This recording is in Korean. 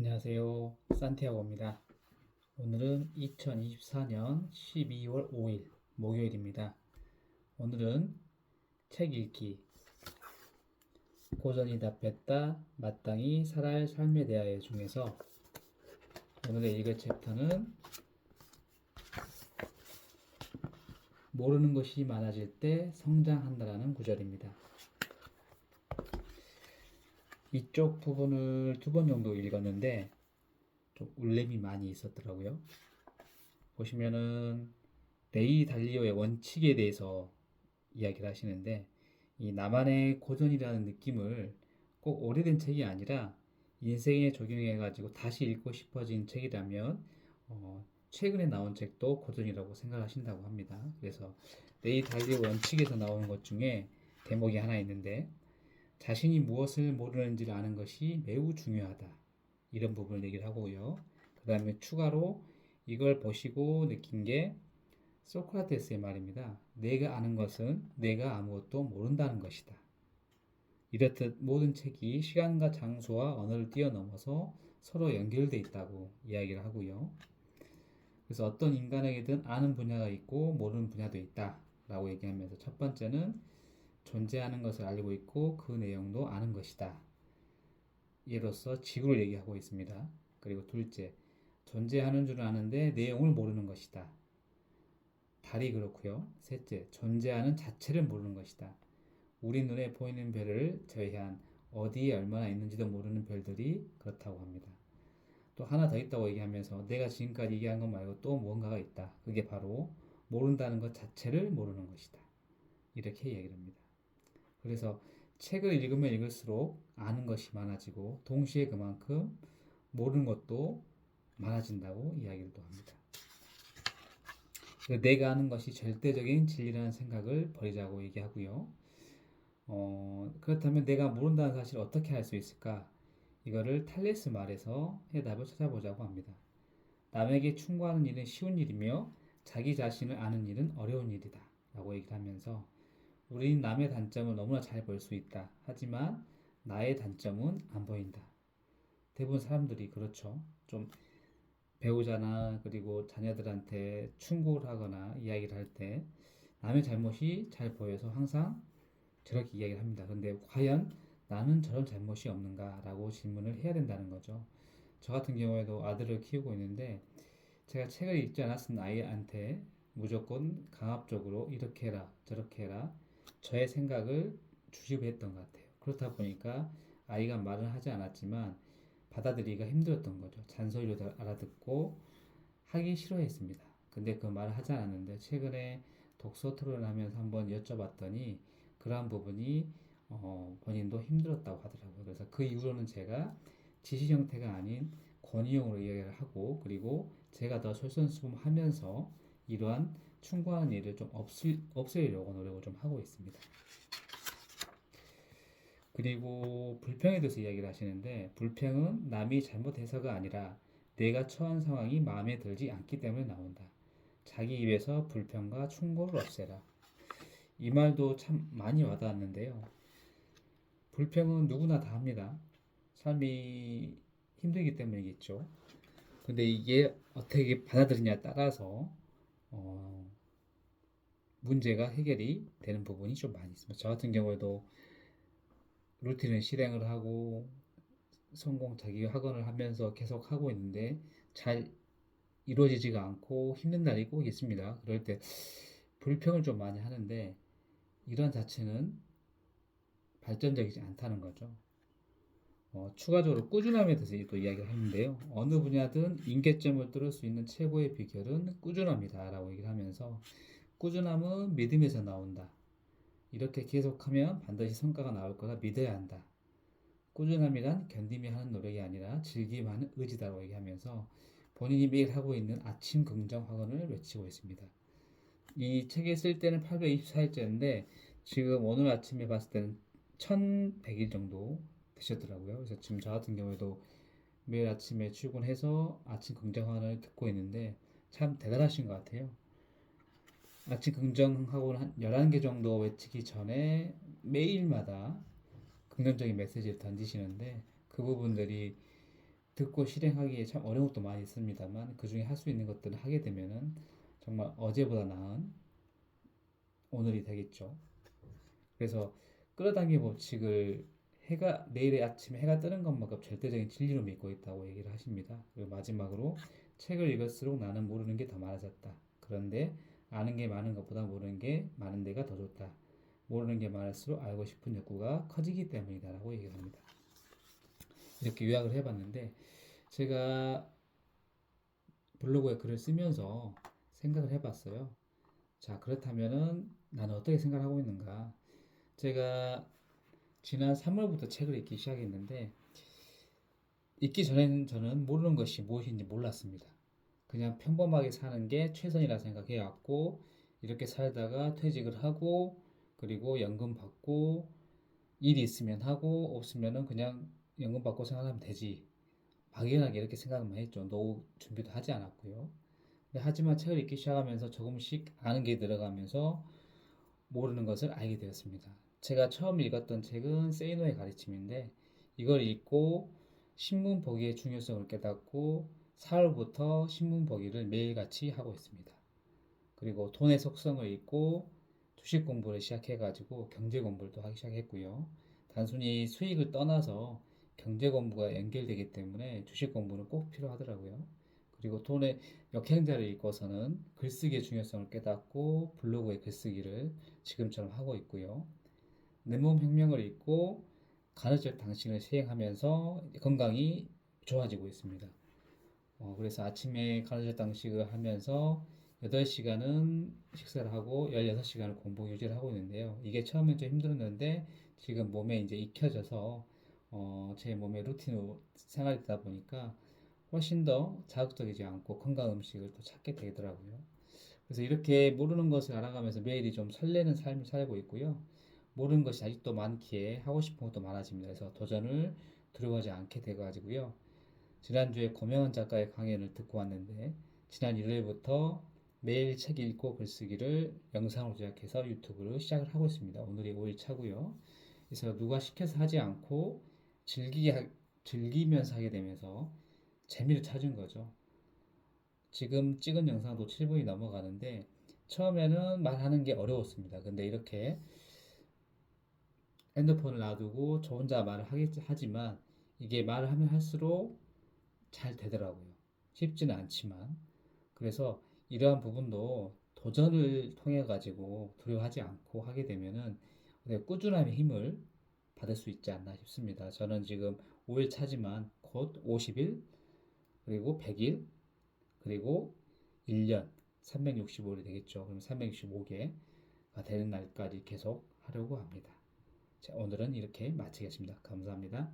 안녕하세요. 산티아고입니다. 오늘은 2024년 12월 5일 목요일입니다. 오늘은 책 읽기 고전이 답했다 마땅히 살아야 삶에 대하여 중에서 오늘의 읽을 챕터는 모르는 것이 많아질 때 성장한다라는 구절입니다. 이쪽 부분을 2번 정도 읽었는데 좀 울림이 많이 있었더라고요. 보시면은 레이 달리오의 원칙에 대해서 이야기를 하시는데 이 나만의 고전이라는 느낌을 꼭 오래된 책이 아니라 인생에 적용해 가지고 다시 읽고 싶어진 책이라면 최근에 나온 책도 고전이라고 생각하신다고 합니다. 그래서 레이 달리오 원칙에서 나오는 것 중에 대목이 하나 있는데 자신이 무엇을 모르는지를 아는 것이 매우 중요하다. 이런 부분을 얘기를 하고요. 그 다음에 추가로 이걸 보시고 느낀 게 소크라테스의 말입니다. 내가 아는 것은 내가 아무것도 모른다는 것이다. 이렇듯 모든 책이 시간과 장소와 언어를 뛰어넘어서 서로 연결되어 있다고 이야기를 하고요. 그래서 어떤 인간에게든 아는 분야가 있고 모르는 분야도 있다 라고 얘기하면서 첫 번째는 존재하는 것을 알고 있고 그 내용도 아는 것이다. 이로써 지구를 얘기하고 있습니다. 그리고 둘째, 존재하는 줄은 아는데 내용을 모르는 것이다. 달이 그렇고요. 셋째, 존재하는 자체를 모르는 것이다. 우리 눈에 보이는 별을 제외한 어디에 얼마나 있는지도 모르는 별들이 그렇다고 합니다. 또 하나 더 있다고 얘기하면서 내가 지금까지 얘기한 것 말고 또 무언가가 있다. 그게 바로 모른다는 것 자체를 모르는 것이다. 이렇게 얘기를 합니다. 그래서 책을 읽으면 읽을수록 아는 것이 많아지고 동시에 그만큼 모르는 것도 많아진다고 이야기를 또 합니다. 내가 아는 것이 절대적인 진리라는 생각을 버리자고 얘기하고요. 그렇다면 내가 모른다는 사실을 어떻게 할 수 있을까? 이거를 탈레스 말에서 해답을 찾아보자고 합니다. 남에게 충고하는 일은 쉬운 일이며 자기 자신을 아는 일은 어려운 일이다 라고 얘기를 하면서 우리는 남의 단점을 너무나 잘 볼 수 있다. 하지만 나의 단점은 안 보인다. 대부분 사람들이 그렇죠. 좀 배우자나 그리고 자녀들한테 충고를 하거나 이야기를 할 때 남의 잘못이 잘 보여서 항상 저렇게 이야기를 합니다. 그런데 과연 나는 저런 잘못이 없는가? 라고 질문을 해야 된다는 거죠. 저 같은 경우에도 아들을 키우고 있는데 제가 책을 읽지 않았은 아이한테 무조건 강압적으로 이렇게 해라, 저렇게 해라, 저의 생각을 주시고 했던 것 같아요. 그렇다 보니까 아이가 말은 하지 않았지만 받아들이기가 힘들었던 거죠. 잔소리로 알아듣고 하기 싫어했습니다. 근데 그 말을 하지 않았는데 최근에 독서 토론을 하면서 한번 여쭤봤더니 그러한 부분이 본인도 힘들었다고 하더라고요. 그래서 그 이후로는 제가 지시 형태가 아닌 권위형으로 이야기를 하고 그리고 제가 더 솔선수범하면서 이러한 충고하는 일을 좀 없애려고 노력을 좀 하고 있습니다. 그리고 불평에 대해서 이야기를 하시는데 불평은 남이 잘못해서가 아니라 내가 처한 상황이 마음에 들지 않기 때문에 나온다. 자기 입에서 불평과 충고를 없애라. 이 말도 참 많이 와닿았는데요. 불평은 누구나 다 합니다. 삶이 힘들기 때문이겠죠. 근데 이게 어떻게 받아들이냐에 따라서 문제가 해결이 되는 부분이 좀 많이 있습니다. 저 같은 경우에도 루틴을 실행을 하고 성공 자기 학원을 하면서 계속 하고 있는데 잘 이루어지지가 않고 힘든 날이 꼭 있습니다. 그럴 때 불평을 좀 많이 하는데 이런 자체는 발전적이지 않다는 거죠. 추가적으로 꾸준함에 대해서 또 이야기를 하는데요. 어느 분야든 임계점을 뚫을 수 있는 최고의 비결은 꾸준합니다. 라고 얘기를 하면서 꾸준함은 믿음에서 나온다. 이렇게 계속하면 반드시 성과가 나올 거라 믿어야 한다. 꾸준함이란 견디며 하는 노력이 아니라 즐기며 하는 의지다라고 얘기하면서 본인이 매일 하고 있는 아침 긍정 학원을 외치고 있습니다. 이 책에 쓸 때는 824일째인데 지금 오늘 아침에 봤을 때는 1100일 정도 되셨더라고요. 그래서 지금 저 같은 경우에도 매일 아침에 출근해서 아침 긍정 학원을 듣고 있는데 참 대단하신 것 같아요. 아침 긍정학원 한 11개 정도 외치기 전에 매일마다 긍정적인 메시지를 던지시는데 그 부분들이 듣고 실행하기에 참 어려운 것도 많이 있습니다만 그 중에 할 수 있는 것들을 하게 되면은 정말 어제보다 나은 오늘이 되겠죠. 그래서 끌어당김 법칙을 내일 아침에 해가 뜨는 것만큼 절대적인 진리로 믿고 있다고 얘기를 하십니다. 그리고 마지막으로 책을 읽을수록 나는 모르는 게 더 많아졌다. 그런데 아는 게 많은 것보다 모르는 게 많은 데가 더 좋다. 모르는 게 많을수록 알고 싶은 욕구가 커지기 때문이다라고 얘기를 합니다. 이렇게 요약을 해봤는데 제가 블로그에 글을 쓰면서 생각을 해봤어요. 자, 그렇다면은 나는 어떻게 생각하고 있는가? 제가 지난 3월부터 책을 읽기 시작했는데 읽기 전에는 저는 모르는 것이 무엇인지 몰랐습니다. 그냥 평범하게 사는 게 최선이라 생각해왔고 이렇게 살다가 퇴직을 하고 그리고 연금 받고 일이 있으면 하고 없으면은 그냥 연금 받고 생활하면 되지. 막연하게 이렇게 생각만 했죠. 노후 준비도 하지 않았고요. 하지만 책을 읽기 시작하면서 조금씩 아는 게 들어가면서 모르는 것을 알게 되었습니다. 제가 처음 읽었던 책은 세이노의 가르침인데 이걸 읽고 신문 보기의 중요성을 깨닫고 4월부터 신문 보기를 매일같이 하고 있습니다. 그리고 돈의 속성을 읽고 주식 공부를 시작해가지고 경제 공부를 또 하기 시작했고요. 단순히 수익을 떠나서 경제 공부가 연결되기 때문에 주식 공부는 꼭 필요하더라고요. 그리고 돈의 역행자를 읽고서는 글쓰기의 중요성을 깨닫고 블로그의 글쓰기를 지금처럼 하고 있고요. 내 몸 혁명을 읽고 간헐적 단식을 시행하면서 건강이 좋아지고 있습니다. 그래서 아침에 간헐적 단식을 하면서 8시간은 식사를 하고 16시간을 공복 유지를 하고 있는데요. 이게 처음엔 좀 힘들었는데 지금 몸에 이제 익혀져서 제 몸의 루틴으로 생활이 되다 보니까 훨씬 더 자극적이지 않고 건강 음식을 또 찾게 되더라고요. 그래서 이렇게 모르는 것을 알아가면서 매일이 좀 설레는 삶을 살고 있고요. 모르는 것이 아직도 많기에 하고 싶은 것도 많아집니다. 그래서 도전을 두려워하지 않게 돼가지고요. 지난주에 고명환 작가의 강연을 듣고 왔는데 지난 일요일부터 매일 책 읽고 글쓰기를 영상으로 제작해서 유튜브로 시작을 하고 있습니다. 오늘이 5일 차고요. 그래서 누가 시켜서 하지 않고 즐기면서 하게 되면서 재미를 찾은 거죠. 지금 찍은 영상도 7분이 넘어가는데 처음에는 말하는 게 어려웠습니다. 근데 이렇게 핸드폰을 놔두고 저 혼자 말을 하지만 이게 말을 하면 할수록 잘 되더라고요. 쉽지는 않지만. 그래서 이러한 부분도 도전을 통해 가지고 두려워하지 않고 하게 되면은 꾸준함의 힘을 받을 수 있지 않나 싶습니다. 저는 지금 5일 차지만 곧 50일, 그리고 100일, 그리고 1년, 365일이 되겠죠. 그럼 365개가 되는 날까지 계속 하려고 합니다. 자, 오늘은 이렇게 마치겠습니다. 감사합니다.